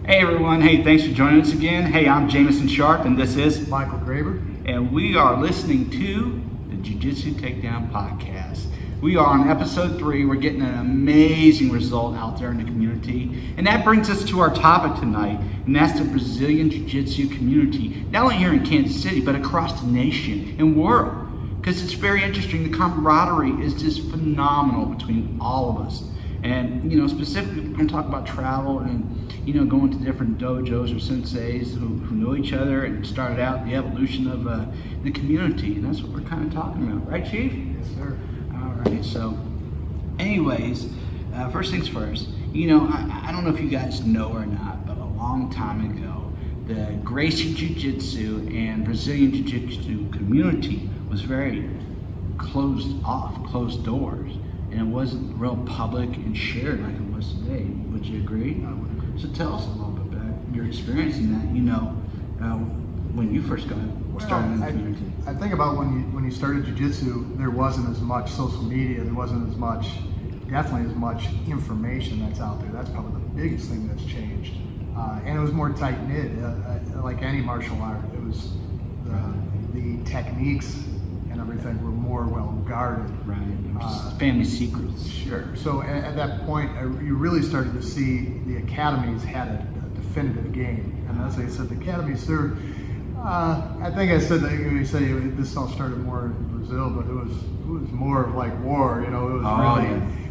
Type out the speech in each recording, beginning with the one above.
Hey everyone, hey, thanks for joining us again. Hey, I'm Jameson Sharp and this is Michael Graeber. And we are listening to the Jiu Jitsu Takedown podcast. We are on episode 3. We're getting an amazing result out there in the community. And that brings us to our topic tonight, and that's the Brazilian Jiu Jitsu community, not only here in Kansas City, but across the nation and world. Because it's very interesting. The camaraderie is just phenomenal between all of us. And, specifically, we're going to talk about travel and, going to different dojos or senseis who know each other and started out the evolution of the community. And that's what we're kind of talking about. Right, Chief? Yes, sir. All right. So, anyways, first things first. I don't know if you guys know or not, but a long time ago, the Gracie Jiu Jitsu and Brazilian Jiu Jitsu community was very closed doors. And it wasn't real public and shared like it was today. Would you agree? I would agree. So tell us a little bit about your experience in that, when you first started in the community. I think about when you started Jiu-Jitsu, there wasn't as much social media, there wasn't definitely as much information that's out there. That's probably the biggest thing that's changed. And it was more tight-knit, like any martial art. It was the techniques and everything were more well guarded. Right. Family secrets. Sure. So at that point, you really started to see the academies had a definitive game. And as I said, the academies, I think I said that you say this all started more in Brazil, but it was more of like war. It was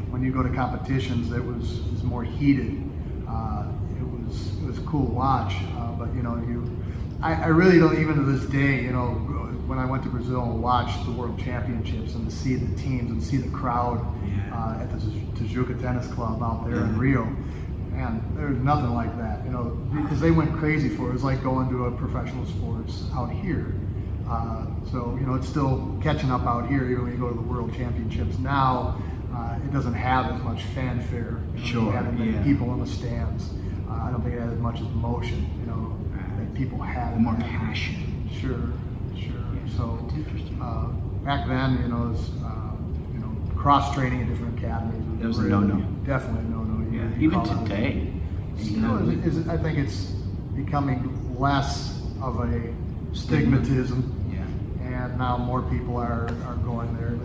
when you go to competitions, it was more heated. It was cool to watch. But I really don't, even to this day, when I went to Brazil and watched the World Championships and to see the teams and see the crowd at the Tijuca Tennis Club out there in Rio, and there's nothing like that, because they went crazy for it. It was like going to a professional sports out here. So, it's still catching up out here. When you go to the World Championships now, it doesn't have as much fanfare. Sure. Many people in the stands. I don't think it has as much emotion, that people had. More passion. Sure. So back then, it was cross training in different academies. It was a no-no. Definitely a no-no. Yeah. Even today. I think it's becoming less of a stigmatism. Yeah. And now more people are going there.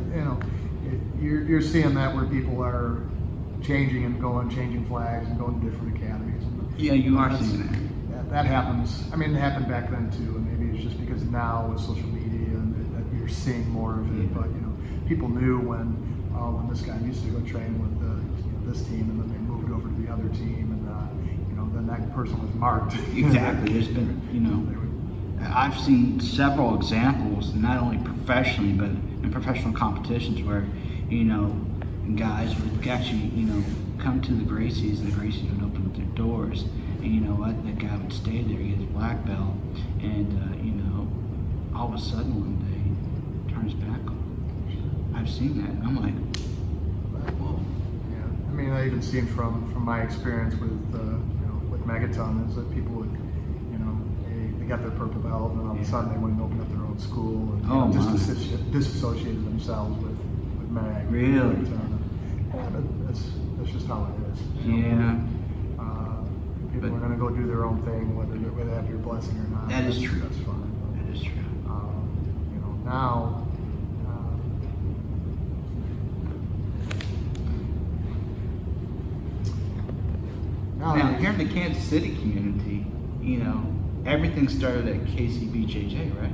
You're seeing that where people are changing flags and going to different academies. Yeah, you are seeing that. That happens. I mean, it happened back then too, and maybe it's just because now with social media and that you're seeing more of it. But people knew when this guy used to go train with this team, and then they moved over to the other team, and then that person was marked. Exactly. There's been, I've seen several examples, not only professionally but in professional competitions, where guys would actually come to the Gracies, and the Gracies would open up their doors. And you know what? That guy would stay there. He gets black belt, and all of a sudden one day turns back on him. I've seen that. And I'm like, whoa. Yeah. I mean, I even seen from my experience with Megaton is that people would, they got their purple belt, and all of a sudden they went and opened up their own school and just disassociated themselves with Mag. Really? But that's just how it is. Yeah. People are going to go do their own thing, whether they have your blessing or not. That is true. That's fine. That is true. Now, Now, here in the Kansas City community, everything started at BJJ, right?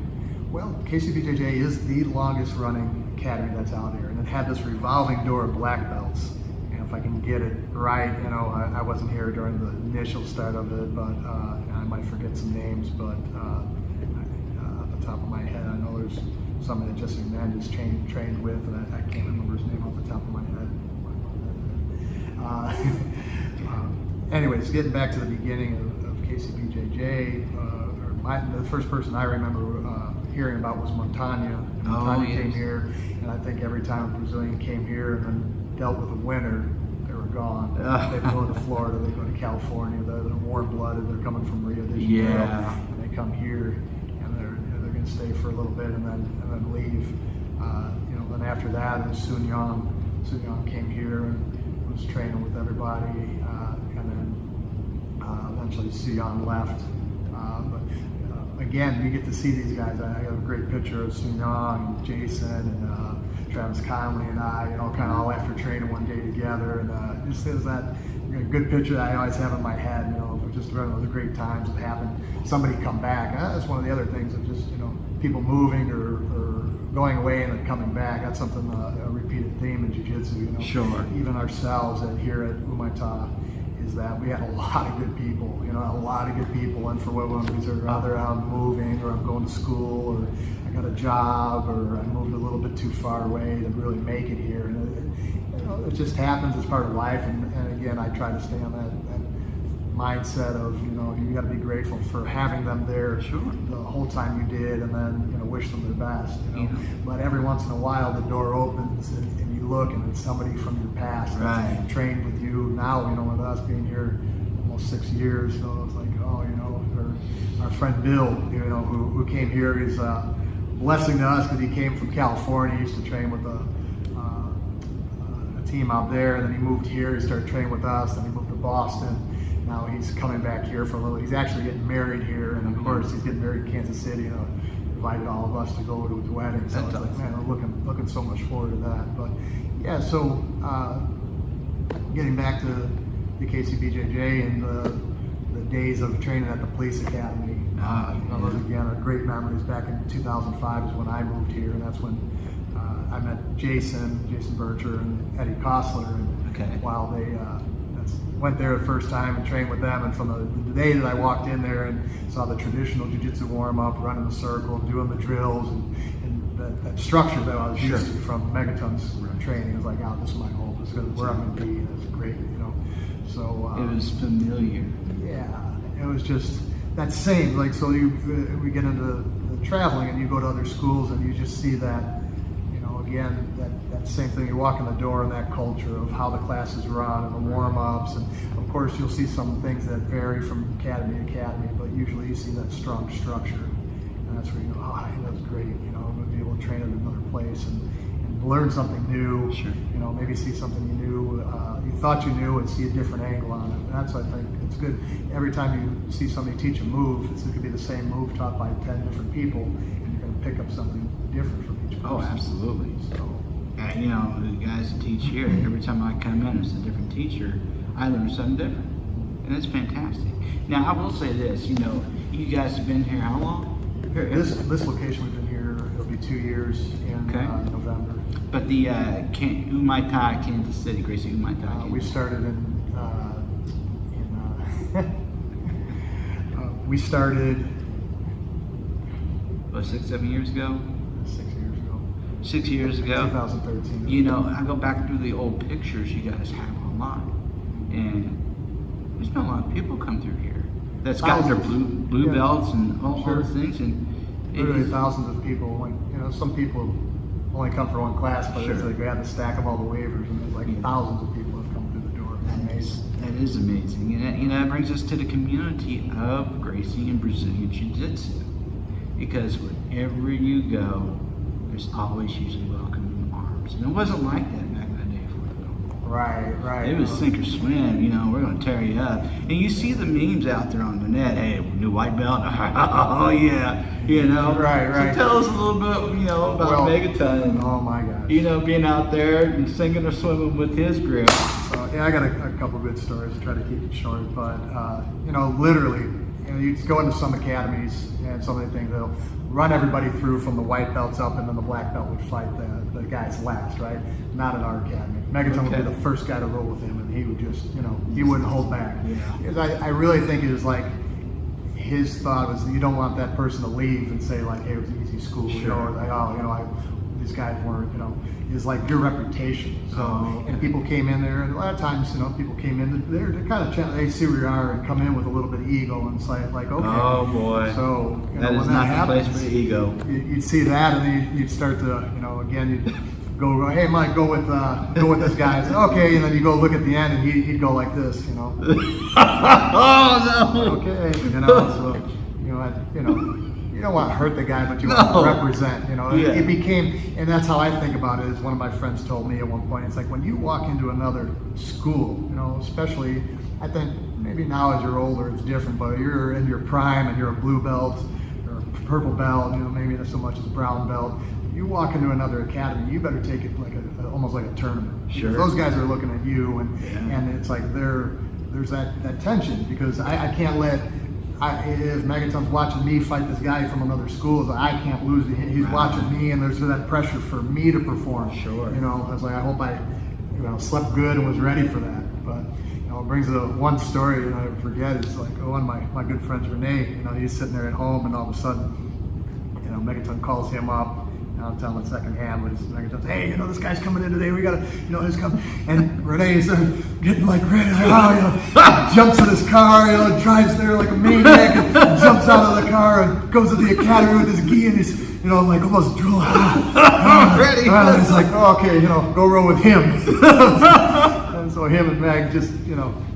Well, BJJ is the longest running academy that's out here, and it had this revolving door of black belts. If I can get it right, I wasn't here during the initial start of it, but I might forget some names, but off the top of my head, I know there's somebody that Jesse Hernandez trained with, and I can't remember his name off the top of my head. Anyways, getting back to the beginning of BJJ, the first person I remember hearing about was Montana. Montana came here, and I think every time a Brazilian came here and then dealt with a winner, they were gone. They'd go to Florida, they go to California. They're warm-blooded. They're coming from Rio de Janeiro, and they come here, and they're going to stay for a little bit and then leave. Then after that, Sun Yang came here and was training with everybody, and then eventually Sion left. Again, you get to see these guys. I got a great picture of Sion and Jason and Travis Conley and I, kind of all after training one day together. And just is that good picture that I always have in my head, just one of the great times that happened. Somebody come back. That's one of the other things of just, people moving or going away and then coming back. That's something, a repeated theme in Jiu-Jitsu, Sure. Even ourselves here at Humaita, is that we had a lot of good people, and for what reason or other, I'm moving or I'm going to school or I got a job or I moved a little bit too far away to really make it here. And it just happens. It's part of life. And again, I try to stay on that mindset of, you got to be grateful for having them there the whole time you did, and then, wish them the best, But every once in a while, the door opens and you look and it's somebody from your past that's trained with you now, with us being here almost 6 years, so it's like, our friend Bill, who came here, is a blessing to us because he came from California. He used to train with a team out there, and then he moved here. He started training with us, then he moved to Boston. Now he's coming back here for a little. He's actually getting married here, and of course he's getting married in Kansas City. Invited all of us to go to his wedding. So it's like, man, we're looking so much forward to that. But yeah, so getting back to the KCBJJ and the days of training at the police academy. Those again are great memories. Back in 2005 is when I moved here, and that's when I met Jason Bircher and Eddie Kostler. And while they went there the first time and trained with them, and from the day that I walked in there and saw the traditional jiu-jitsu warm-up, running the circle, doing the drills, and that structure that I was used to from Megaton's training, it was like, this is my home. This is where I'm going to be. And it's great, So it was familiar. Yeah, it was just that same, so we get into the traveling and you go to other schools and you just see that, again, that same thing. You walk in the door and that culture of how the classes run and the warm-ups, and of course you'll see some things that vary from academy to academy, but usually you see that strong structure, and that's where you go, that's great, I'm going to be able to train at another place and learn something new, maybe see something you knew, you thought you knew, and see a different angle on it. And that's, I think, it's good. Every time you see somebody teach a move, it could be the same move taught by 10 different people, and you're going to pick up something different from each person. Oh, absolutely. So, the guys that teach here, every time I come in, it's a different teacher. I learn something different, and it's fantastic. Now, I will say this. You guys have been here how long? This location we've been here. It'll be 2 years in November. But the Humaita, Kansas City, Gracie Humaita. We started we started. 6-7 years ago. 6 years ago. 6 years ago. 2013. I go back through the old pictures you guys have online, and there's been a lot of people come through here that's got their blue belts and all those things, and literally thousands of people. Some people only come for one class, but it's like we had the stack of all the waivers, and there's like thousands of people have come through the door. That is amazing, and that brings us to the community of Gracie and Brazilian Jiu Jitsu, because wherever you go, there's always usually welcoming arms, and it wasn't like that back in the day for them. Right. It was sink or swim. We're going to tear you up, and you see the memes out there on the net. Hey, new white belt. Oh yeah. Right. So tell us a little bit, about Megaton. Oh my gosh. Being out there and singing or swimming with his grip. I got a couple good stories to try to keep it short, but literally, you go into some academies and some of the things they'll run everybody through from the white belts up, and then the black belt would fight the guys last, right? Not in our academy. Megaton would be the first guy to roll with him, and he would just, he wouldn't hold back. Yeah. I really think it was like, his thought was that you don't want that person to leave and say like, hey, it was easy school, or like, these guys weren't, it's like your reputation. So, and people came in there, and a lot of times, people came in there to kind of they see where you are and come in with a little bit of ego and say like, okay. Oh boy. So that is not the place for the ego. You'd see that, and then you'd start to, again, you'd go, hey Mike, go with this guy. Say, okay, and then you go look at the end, and he'd go like this, Oh no. Okay, so you don't want to hurt the guy, but you want to represent. It became, and that's how I think about it. As one of my friends told me at one point, it's like when you walk into another school, especially, I think maybe now as you're older it's different, but you're in your prime and you're a blue belt or a purple belt, maybe not so much as a brown belt. You walk into another academy, you better take it like almost like a tournament. Sure. Those guys are looking at you, and it's like there's that tension, because I can't let. If Megaton's watching me fight this guy from another school, it's like, I can't lose to him. He's watching me, and there's that pressure for me to perform. Sure. I was like, I hope I slept good and was ready for that. But it brings one story, and I forget. It's like one of my good friends, Renee. He's sitting there at home, and all of a sudden, Megaton calls him up. I'll tell him in second hand, but Megaton says, hey, this guy's coming in today. We gotta, he's coming. And Renee's getting like ready, jumps in his car, drives there like a maniac, and jumps out of the car and goes to the academy with his gi, and he's, like almost drooling. Ready. He's like, okay, go roll with him. And so him and Meg just,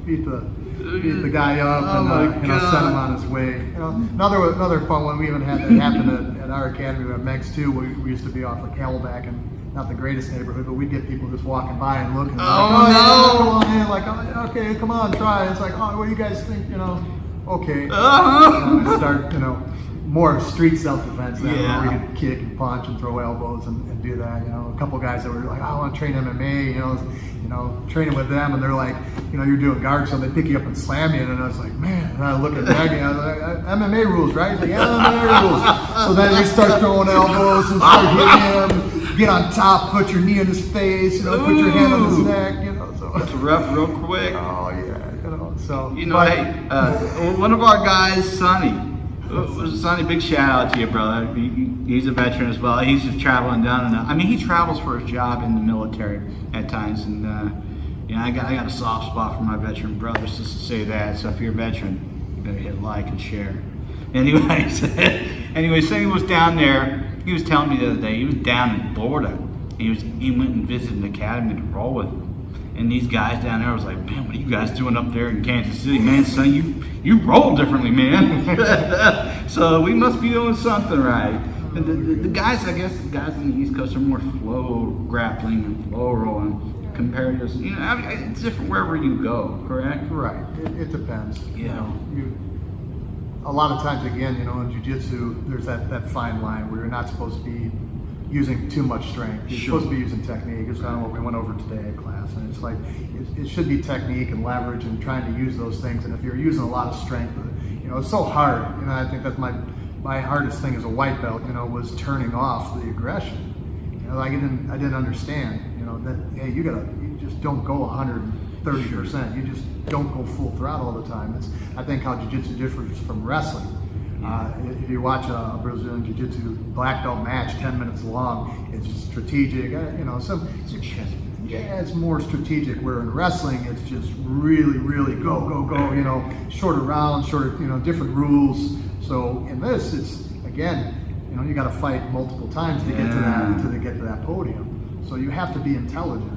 beat the guy up and sent him on his way. Another fun one we even had that happened at our academy at Meg's too. We used to be off of Camelback, and not the greatest neighborhood, but we'd get people just walking by and looking. Come on in, okay, come on, try. It's like, what do you guys think? Okay. And start, more street self-defense then, where we could kick and punch and throw elbows and do that. A couple guys that were like, I want to train MMA, training with them, and they're like, you're doing guard, so they pick you up and slam you, and I was like, man, and I look at Maggie, and I was like, MMA rules, right? He's like, yeah, MMA rules. So then we start throwing elbows and start hitting him, get on top, put your knee in his face, put your hand on his neck, so. That's rough real quick. Oh, yeah, so. One of our guys, Sonny, big shout out to you, brother. He's a veteran as well. He's just traveling down, and he travels for his job in the military at times. And I got a soft spot for my veteran brothers, just to say that. So if you're a veteran, you better hit like and share. Anyway, so he was down there. He was telling me the other day he was down in Florida. He went and visited an academy to roll with him. And these guys down there was like, man, what are you guys doing up there in Kansas City? Man, son, you roll differently, man. So we must be doing something right. And the guys, I guess, the guys on the East Coast are more flow grappling and flow rolling compared to, it's different wherever you go, correct? Right. It depends. Yeah. A lot of times, again, in jiu-jitsu, there's that fine line where you're not supposed to be using too much strength. You're supposed to be using technique. It's kind of what we went over today in class. And it's like, it should be technique and leverage and trying to use those things. And if you're using a lot of strength, it's so hard. I think that's my hardest thing as a white belt, was turning off the aggression. I didn't understand, that, hey, you just don't go 130%. You just don't go full throttle all the time. I think how jiu-jitsu differs from wrestling. If you watch a Brazilian Jiu Jitsu black belt match, 10 minutes long, it's strategic. It's more strategic. Where in wrestling, it's just really, really go. Shorter rounds, different rules. So in this, it's again, you got to fight multiple times to get to that podium. So you have to be intelligent.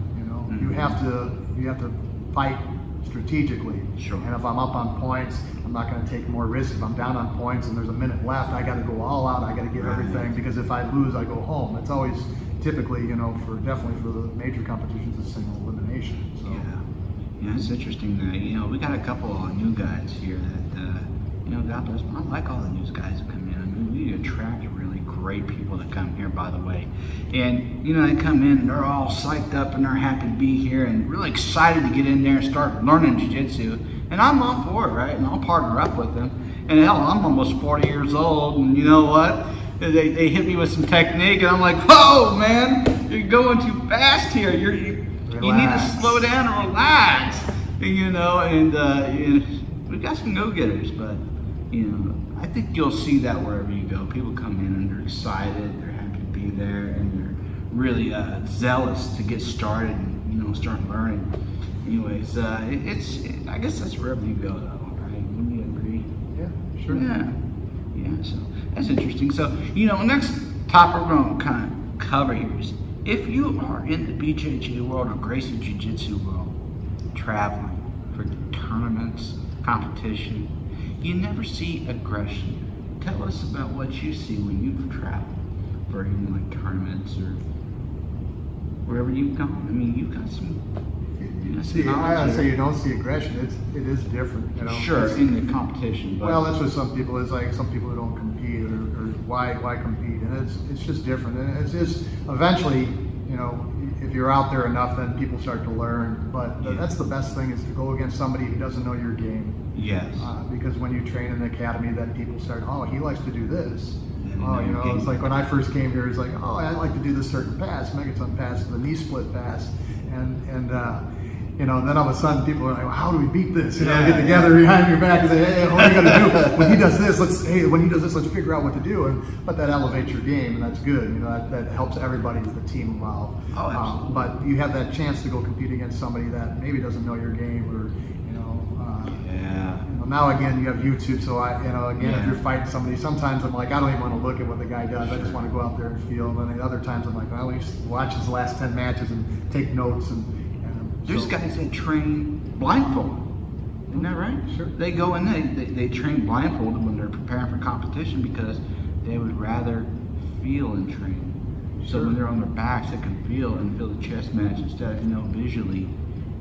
You have to fight strategically. Sure. And if I'm up on points, I'm not going to take more risks. If I'm down on points and there's a minute left, I got to go all out. I got to give everything, because if I lose, I go home. It's always typically, definitely for the major competitions, a single elimination. So. Yeah, it's interesting that we got a couple of new guys here that God bless. I like all the new guys that come in. We attract really great people that come here, by the way. And they come in and they're all psyched up and they're happy to be here and really excited to get in there and start learning jiu-jitsu. And I'm all for it, right? And I'll partner up with them. And hell, I'm almost 40 years old, and you know what? They hit me with some technique, and I'm like, whoa, man, you're going too fast here. You need to slow down and relax. And we got some go-getters, but I think you'll see that wherever you go. People come in and they're excited, they're happy to be there, and they're really zealous to get started and start learning. Anyways, I guess that's wherever you go, though, right? Wouldn't you agree? Yeah, sure. Yeah. So that's interesting. So next topic we're going to kind of cover here is, if you are in the BJJ world or Gracie Jiu Jitsu world, traveling for tournaments, competition, you never see aggression. Tell us about what you see when you've traveled for even like tournaments or wherever you've gone. You've got some I say you don't see aggression. It is different. You know? Sure, in the competition. But well, that's what some people is like. Some people who don't compete or why compete, and it's just different. And it's just eventually, you know, if you're out there enough, then people start to learn. But that's the best thing is to go against somebody who doesn't know your game. Yes. Because when you train in the academy, then people start, oh, he likes to do this. Oh, you know, it's like when I first came here, it's like, oh, I like to do this certain pass, megaton pass, the knee split pass, and you know, then all of a sudden people are like, well, how do we beat this? You know, get together behind your back and say, hey, what are you gonna do when he does this? When he does this, let's figure out what to do. But that elevates your game, and that's good. You know, that helps everybody as the team involved. Oh, absolutely. But you have that chance to go compete against somebody that maybe doesn't know your game, or now again you have YouTube, so if you're fighting somebody, sometimes I'm like, I don't even want to look at what the guy does. I just want to go out there and feel. And then other times I'm like, well, we just watch his last 10 matches and take notes. And there's guys that train blindfolded. Isn't that right? Sure. They go and they train blindfolded when they're preparing for competition because they would rather feel and train. So when they're on their backs, they can feel the chess match instead of visually.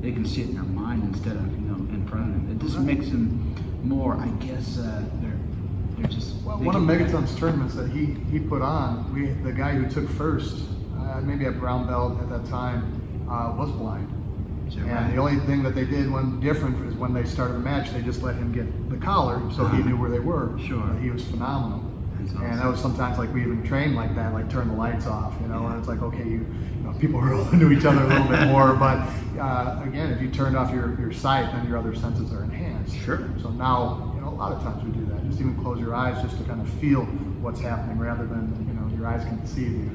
They can see it in their mind instead of in front of them. It just makes them more, I guess, they're just. Well, one of Megaton's tournaments that he put on, the guy who took first, maybe a brown belt at that time, was blind. And the only thing that they did different is when they started the match, they just let him get the collar so he knew where they were. Sure. He was phenomenal. Awesome. And that was sometimes like we even trained like that, like turn the lights off, and it's like, okay, people are into each other a little bit more, but again, if you turned off your sight, then your other senses are enhanced. Sure. So now, a lot of times we do that. Just even close your eyes just to kind of feel what's happening rather than, your eyes can deceive you.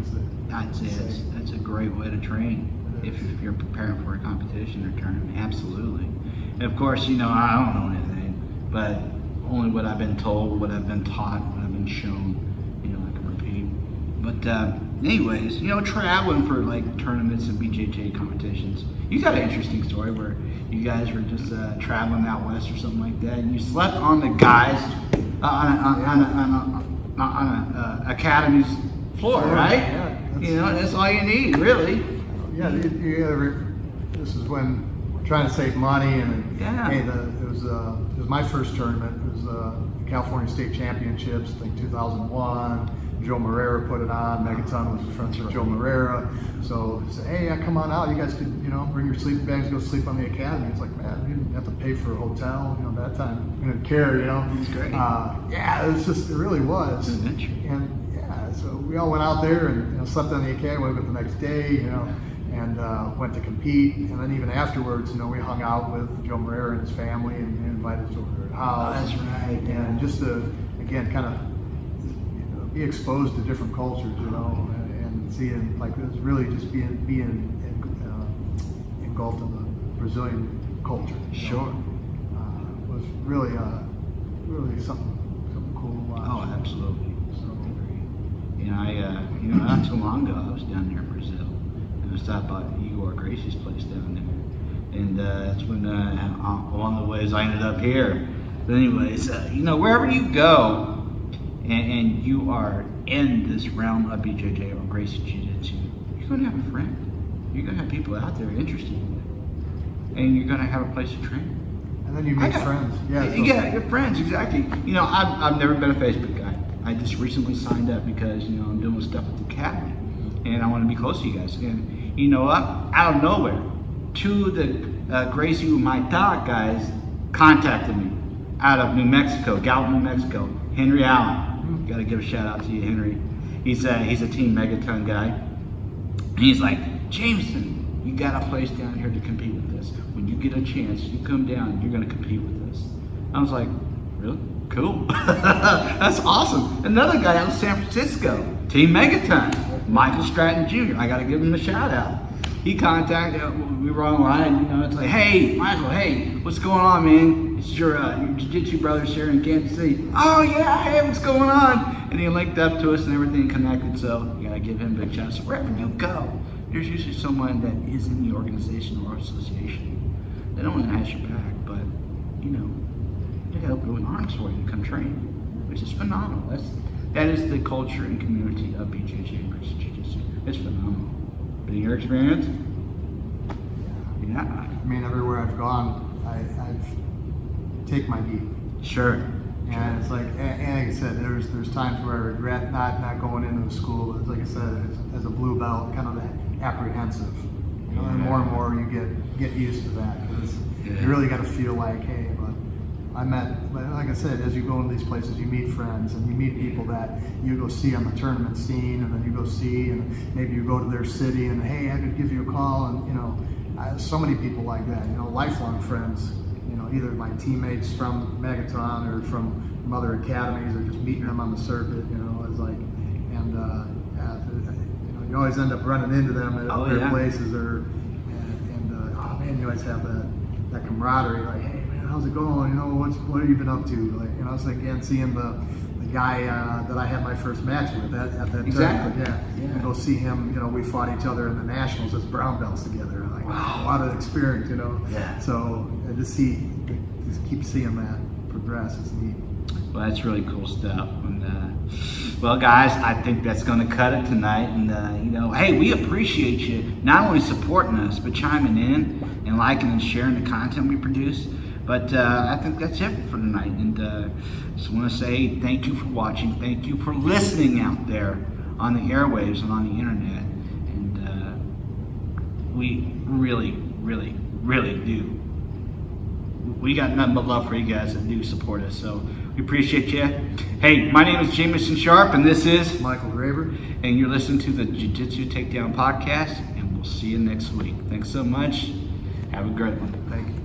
That's a great way to train if you're preparing for a competition or tournament. Absolutely. And of course, I don't know anything, but only what I've been told, what I've been taught, what I've been shown, I can repeat. But anyways, traveling for like tournaments and BJJ competitions. You got an interesting story where you guys were just traveling out west or something like that, and you slept on the guys on a academy's floor, right? Yeah, that's all you need, really. Yeah, this is when we're trying to save money, and it was my first tournament. It was the California State Championships, I think 2001. Joe Moreira put it on. Megaton was friends with Joe Moreira. So he said, hey, come on out. You guys could, bring your sleeping bags, go sleep on the academy. It's like, man, we didn't have to pay for a hotel. That time we didn't care, It was great. It really was. It's an adventure. And so we all went out there and slept on the academy. Woke up the next day, and went to compete. And then even afterwards, we hung out with Joe Moreira and his family and invited us over to their house. Oh, that's right. And just to, again, kind of be exposed to different cultures, and seeing, like, it was really just being engulfed in the Brazilian culture. Sure. It was really something cool to watch. Oh, absolutely. Not too long ago, I was down there in Brazil, and I stopped by Gracie's place down there, and that's when along the ways I ended up here. But anyways, wherever you go, and you are in this realm of BJJ or Gracie Jiu Jitsu, you're going to have a friend. You're going to have people out there interested in it, and you're going to have a place to train. And then you make friends. Your friends, exactly. I've never been a Facebook guy. I just recently signed up because I'm doing stuff at the academy, and I want to be close to you guys. And you know what? Out of nowhere, two of the Gracie Humaita guys contacted me out of New Mexico, Gallup, New Mexico. Henry Allen. Got to give a shout out to you, Henry. He's a Team Megaton guy. And he's like, Jameson, you got a place down here to compete with us. When you get a chance, you come down and you're going to compete with us. I was like, really? Cool. That's awesome. Another guy out of San Francisco, Team Megaton, Michael Stratton Jr. I got to give him a shout out. He contacted, we were online, it's like, hey, Michael, hey, what's going on, man? It's your jiu-jitsu brothers here in Kansas City. Oh, yeah, hey, what's going on? And he linked up to us and everything connected, so you got to give him a big shout out. So wherever you go, there's usually someone that is in the organization or association. They don't want to have your back, but, they help go in arms for you to come train, which is phenomenal. That is the culture and community of BJJ and Gracie Jiu Jitsu. It's phenomenal. But in your experience, Yeah. I mean, everywhere I've gone, I've take my beat. Sure. And it's like, and like I said, there's times where I regret not going into the school. But like I said, as a blue belt, kind of apprehensive. You know, and more you get used to that, because you really got to feel like, hey, but like I said, as you go into these places, you meet friends and you meet people that you go see on the tournament scene, and then you go see, and maybe you go to their city, and hey, I could give you a call, and you know, so many people like that. You know, lifelong friends. You know, either my teammates from Megatron or from other academies, or just meeting them on the circuit. You know, it's like, and you know, you always end up running into them at other places, or oh man, you always have that camaraderie. Like, hey man, how's it going? You know, what have you been up to? Like, you know, it's like, again, seeing the guy that I had my first match with at that tournament. And go see him. You know, we fought each other in the nationals as brown belts together. Like, wow, a lot of experience. You know. Yeah. So just keep seeing that progress is neat. Well, that's really cool stuff. And well, guys, I think that's going to cut it tonight. And you know, hey, we appreciate you not only supporting us, but chiming in and liking and sharing the content we produce. But I think that's it for tonight. And just want to say thank you for watching. Thank you for listening out there on the airwaves and on the internet. And we really, really, really do. We got nothing but love for you guys that do support us. So we appreciate you. Hey, my name is Jameson Sharp, and this is Michael Graeber. And you're listening to the Jiu Jitsu Takedown podcast. And we'll see you next week. Thanks so much. Have a great one. Thank you.